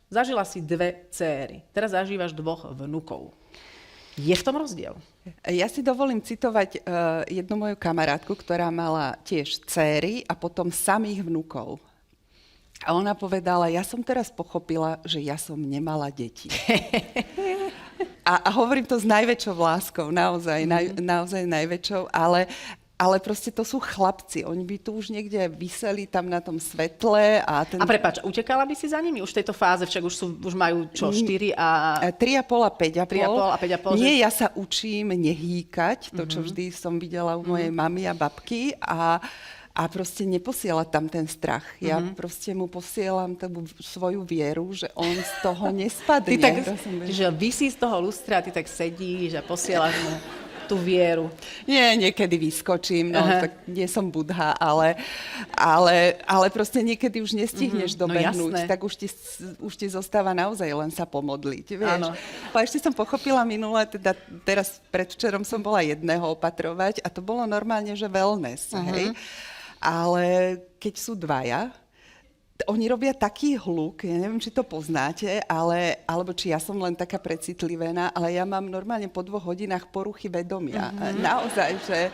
Zažila si 2 céry. Teraz zažívaš 2 vnukov. Je v tom rozdiel? Ja si dovolím citovať jednu moju kamarátku, ktorá mala tiež céry a potom samých vnukov. A ona povedala, ja som teraz pochopila, že ja som nemala deti. A hovorím to s najväčšou láskou, naozaj najväčšou, ale proste to sú chlapci. Oni by tu už niekde viseli tam na tom svetle. A prepáč, utekala by si za nimi už v tejto fáze? Však už majú čo, 4 a... 3,5 a 5,5. 3,5 a 5,5. Nie, ja sa učím nehýkať, to čo vždy som videla u mojej mamy a babky a proste neposielať tam ten strach. Ja proste mu posielam tú svoju vieru, že on z toho nespadne. Čiže vysí z toho lustra a ty tak sedíš a posielaš mu tú vieru. Nie, niekedy vyskočím, tak nie som Budha, ale proste niekedy už nestihneš dobehnúť, tak už ti zostáva naozaj len sa pomodliť, vieš. Áno. Ale ešte som pochopila minule, teda teraz predvčerom som bola jedného opatrovať a to bolo normálne, že wellness, hej. Ale keď sú 2, oni robia taký hluk, ja neviem, či to poznáte, alebo či ja som len taká precitlivená, ale ja mám normálne po 2 hodinách poruchy vedomia. Naozaj, že...